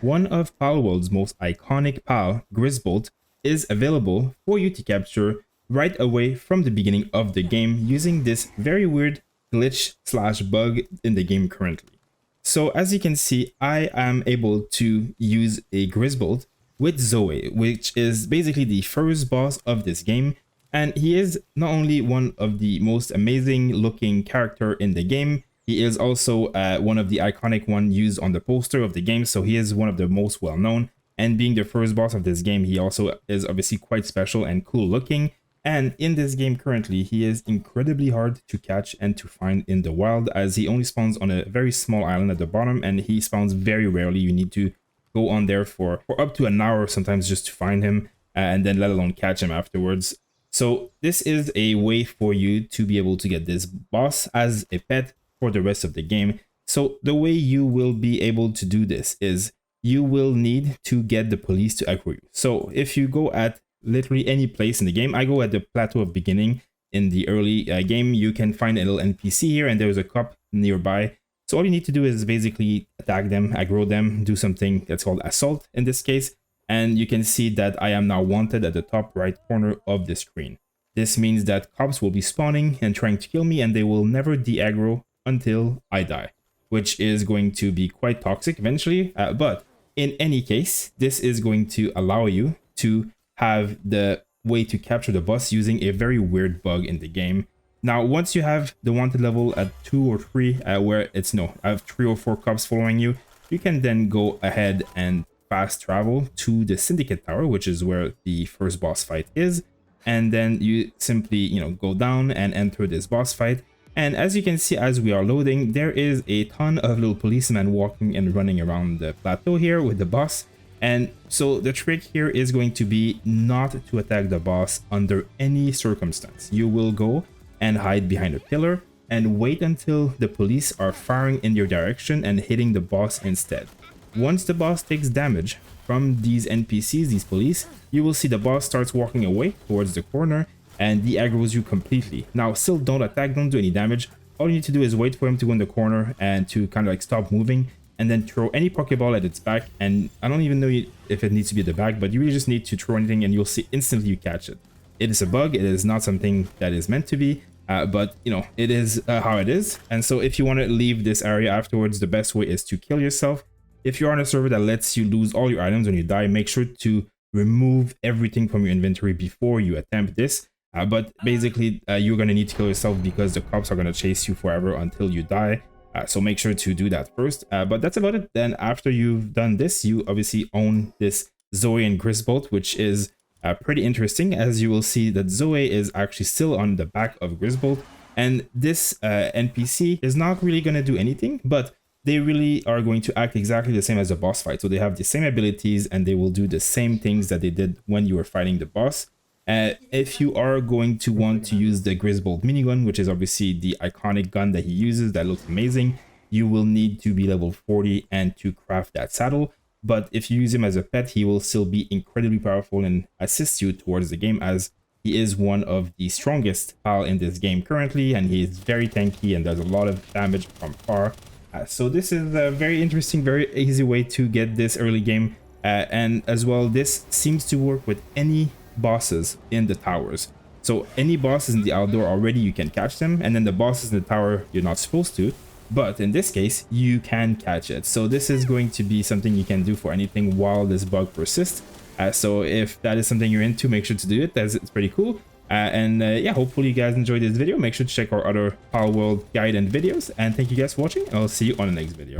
one of Palworld's most iconic pal, Grizzbolt, is available for you to capture right away from the beginning of the game using this very weird glitch slash bug in the game currently. So as you can see, I am able to use a Grizzbolt with Zoe, which is basically the first boss of this game. And he is not only one of the most amazing looking character in the game, he is also one of the iconic one used on the poster of the game. So he is one of the most well known, and being the first boss of this game, he also is obviously quite special and cool looking. And in this game currently, he is incredibly hard to catch and to find in the wild, as he only spawns on a very small island at the bottom, and he spawns very rarely. You need to go on there for up to an hour sometimes just to find him, and then let alone catch him afterwards. So this is a way for you to be able to get this boss as a pet for the rest of the game. So the way you will be able to do this is you will need to get the police to aggro you. So if you go at literally any place in the game, I go at the plateau of beginning in the early game, you can find a little NPC here and there's a cop nearby. So all you need to do is basically attack them, aggro them, do something that's called assault in this case. And you can see that I am now wanted at the top right corner of the screen. This means that cops will be spawning and trying to kill me, and they will never de-aggro until I die, which is going to be quite toxic eventually. But in any case, this is going to allow you to have the way to capture the boss using a very weird bug in the game. Now, once you have the wanted level at 2 or 3, where it's I have 3 or 4 cops following you, you can then go ahead and fast travel to the Syndicate Tower, which is where the first boss fight is. And then you simply, go down and enter this boss fight. And as you can see, as we are loading, there is a ton of little policemen walking and running around the plateau here with the boss. And so the trick here is going to be not to attack the boss under any circumstance. You will go and hide behind a pillar and wait until the police are firing in your direction and hitting the boss instead. Once the boss takes damage from these NPCs, these police, you will see the boss starts walking away towards the corner and de-aggroes you completely. Now, still don't attack, don't do any damage. All you need to do is wait for him to go in the corner and to kind of like stop moving, and then throw any Pokeball at its back. And I don't even know if it needs to be at the back, but you really just need to throw anything and you'll see instantly you catch it. It is a bug, it is not something that is meant to be, but it is how it is. And so if you want to leave this area afterwards, the best way is to kill yourself. If you're on a server that lets you lose all your items when you die, make sure to remove everything from your inventory before you attempt this. But basically, you're going to need to kill yourself because the cops are going to chase you forever until you die. So make sure to do that first. But that's about it. Then after you've done this, you obviously own this Zoe and Grizzbolt, which is pretty interesting, as you will see that Zoe is actually still on the back of Grizzbolt. And this NPC is not really going to do anything, but they really are going to act exactly the same as the boss fight. So they have the same abilities and they will do the same things that they did when you were fighting the boss. If you are going to want to use the Grizzbolt minigun, which is obviously the iconic gun that he uses that looks amazing, you will need to be level 40 and to craft that saddle. But if you use him as a pet, he will still be incredibly powerful and assist you towards the game, as he is one of the strongest pal in this game currently, and he is very tanky and does a lot of damage from far. So this is a very interesting, very easy way to get this early game. And as well, this seems to work with any bosses in the towers. So any bosses in the outdoor already, you can catch them, and then the bosses in the tower, you're not supposed to. But in this case, you can catch it. So this is going to be something you can do for anything while this bug persists. So if that is something you're into, make sure to do it, as it's pretty cool. Yeah, hopefully you guys enjoyed this video. Make sure to check our other Palworld guide and videos. And thank you guys for watching. I'll see you on the next video.